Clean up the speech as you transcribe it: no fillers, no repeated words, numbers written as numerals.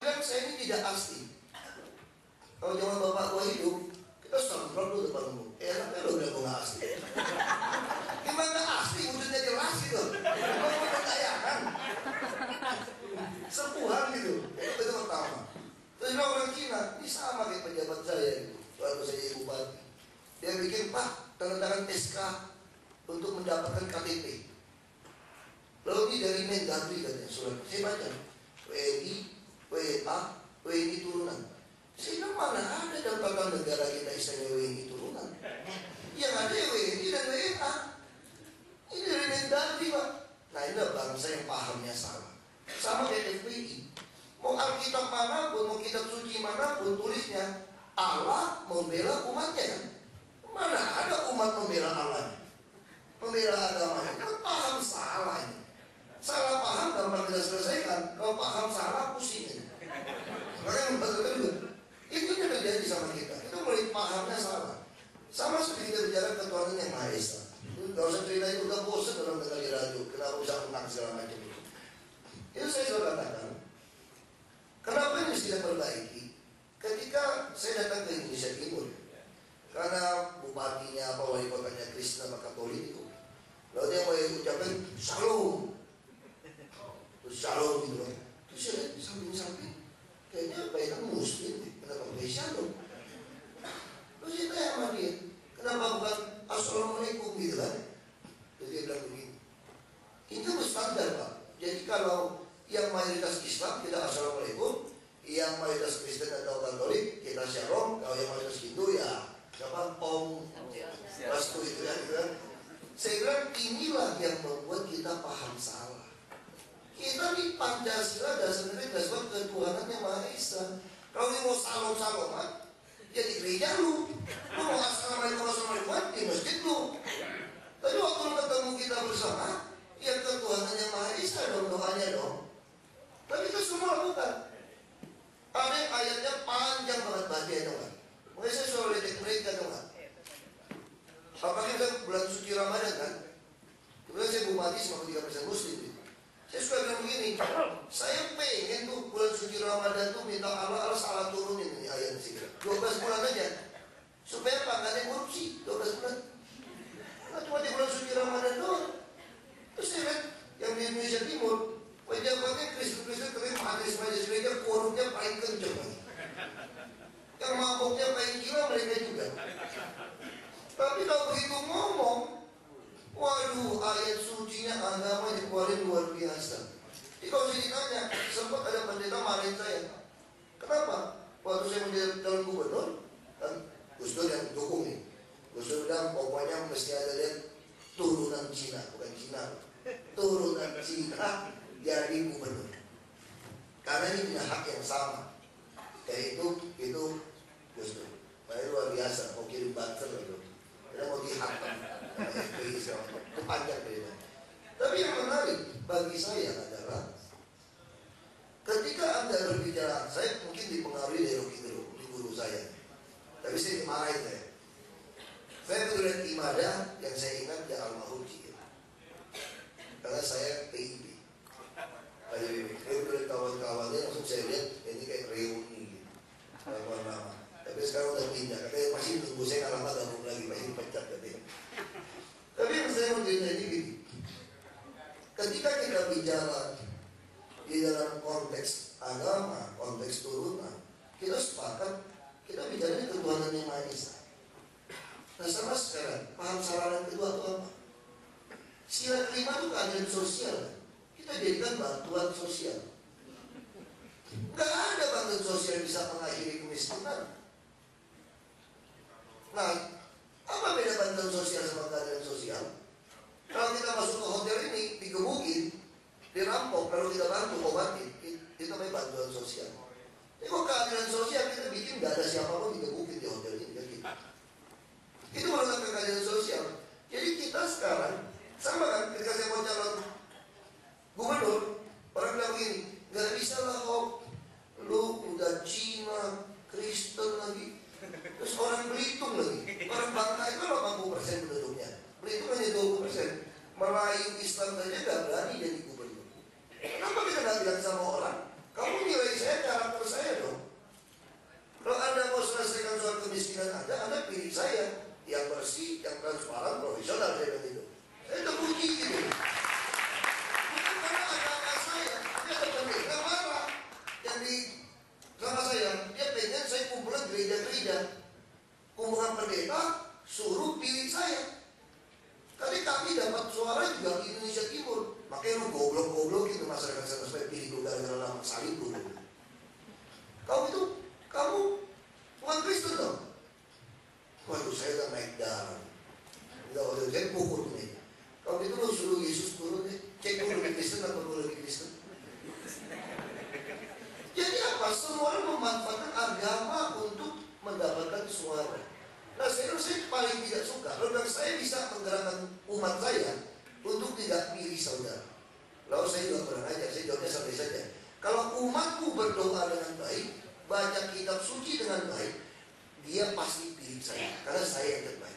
bilang saya ini tidak asli. Kalau zaman bapak gua hidup, kita sembrono dulu depan umum. Enaknya lo bilang gua nggak asli. Gimana nggak asli? Wujudnya jelas gitu. Mau percayakan? Sepuhan gitu. Itu pertama. Terus orang Cina, ini sama kayak pejabat saya gitu. Waktu saya jadi bupati, dia bikin Pak tanda tangan SK untuk mendapatkan KTP. Lalu ini dari Mendagri katanya surat. Saya baca WNI, WA, WNI turunan. Saya bilang mana ada dalam tata negara kita istilahnya WNI turunan. Yang ada WNI dan WA. Ini dari Mendagri Pak. Nah ini bangsa yang pahamnya salah. Sama kayak FPI. Mau Alkitab manapun, mau kitab suci manapun tulisnya Allah membela umatnya kan? Mana ada umat membela Allah? Membela agamanya. Kan paham salah ini. Salah paham gampang kita selesaikan. Kalau paham salah pusing ini. Makanya membantu juga. Itu yang terjadi sama kita. Kita mulai pahamnya salah. Sama seperti kita bicara ketuhanan yang Maha Esa. Gak usah cerita itu, udah bosan dalam dengar di radio. Kenapa usah menang segala macam itu. Itu saya sudah katakan. Kenapa ini mesti kita perbaiki? Ketika saya datang ke Indonesia Timur, karena bupatinya apa wali kotanya Kristen apa Katolik itu, lalu dia mau ucapkan Shalom, terus Shalom gitu kan. Terus saya lihat di samping-samping, kayaknya baiknya Muslim, kenapa pakai Shalom? Terus saya tanya sama dia, kenapa bukan Assalamualaikum gitu kan? Terus dia bilang begini, itu standar Pak. Jadi kalau yang mayoritas Islam kita Assalamualaikum, yang mayoritas Kristen atau Katolik kita Shalom, kalau yang mayoritas Hindu ya siapa Om Restu itu ya gitu kan. Saya bilang inilah yang membuat kita paham salah. Kita di Pancasila dasarnya dasar ketuhanan yang Maha Esa. Kalau dia mau salom-saloman ya di gereja lu mau assalamualaikum di masjid lu. Tapi waktu lu ketemu kita bersama ya ketuhanan yang Maha Esa dong, doanya dong. Tapi itu semua lakukan. Ada ayatnya panjang banget baca kan. Makanya saya selalu lihat mereka kan. Apalagi kita bulan suci Ramadan kan. Kemudian saya bupati sama 3% Muslim. Saya suka bilang begini, saya pengen tuh bulan suci Ramadan tuh minta Allah salah turunin ini ayat sih. 12 bulan aja. Supaya Pak gak ada korupsi 12 bulan. Nah, cuma di bulan suci Ramadan doang. Terus saya lihat yang di Indonesia Timur pejabatnya Kristen kering majelis gereja korupnya paling kenceng. Yang mabuknya paling gila mereka juga. Tapi kalau begitu ngomong, waduh ayat sucinya agama dikeluarin luar biasa. Jadi kalau saya ditanya, sempat ada pendeta marahin saya. Kenapa? Waktu saya menjadi calon gubernur, kan Gus Dur yang dukung nih. Gus Dur bilang pokoknya mesti ada lihat turunan Cina, bukan Cina, turunan Cina jadi gubernur. Karena ini punya hak yang sama. Kayak itu Gus Dur. Nah, luar biasa, mau kirim banter gitu. Kita mau dihantam FPI sama itu panjang dari. Tapi yang menarik bagi saya adalah ketika Anda berbicara, saya mungkin dipengaruhi dari guru saya. Tapi saya dimarahin saya. Saya betul ibadah yang saya ingat ya almarhum Cikil. Karena saya PIB. Saya betul kawan-kawannya langsung saya lihat ini kayak reuni gitu. Lama-lama. Tapi sekarang udah pindah, katanya masih tunggu saya lama gabung lagi, masih pecat katanya. Tapi yang saya mau cerita ini gini, ketika kita bicara di dalam konteks agama, konteks turunan, kita sepakat kita bicara ketuhanan yang Maha Esa. Nah sama sekarang, paham salah yang kedua itu apa? Sila kelima itu keadilan sosial. Kita jadikan bantuan sosial. Gak ada bantuan sosial yang bisa mengakhiri kemiskinan. Nah, apa beda bantuan sosial sama keadilan sosial? Kalau kita masuk ke hotel ini, digebukin, dirampok, kalau kita bantu obatin, itu namanya bantuan sosial. Jadi kok keadilan sosial kita bikin gak ada siapapun digebukin di hotel ini kan gitu. Itu merupakan keadilan sosial. Jadi kita sekarang sama kan, ketika saya mau calon gubernur, orang bilang begini, gak bisa lah kok, lu udah Cina, Kristen lagi. Terus orang Belitung lagi, orang Bangka itu 80% penduduknya, Belitung hanya 20%. Melayu Islam saja gak berani jadi gubernur. Kenapa kita gak bilang sama orang, kamu nilai saya karakter pendeta suruh pilih saya. Tadi kami dapat suara juga di Indonesia Timur. Makanya lu goblok-goblok gitu masyarakat sana supaya pilih gue gara-gara lama salib dulu. Kamu bukan Kristen dong. Waduh, saya udah naik darah. Udah saya pukul nih. Kalau itu lu suruh Yesus turun deh. Cek dulu lebih Kristen atau lu lebih Kristen. Jadi apa? Semua orang memanfaatkan agama untuk mendapatkan suara. Nah, saya paling tidak suka kalau saya bisa menggerakkan umat saya untuk tidak pilih saudara. Lalu saya juga kurang ajar, saya jawabnya santai saja. Kalau umatku berdoa dengan baik, baca kitab suci dengan baik, dia pasti pilih saya, karena saya yang terbaik.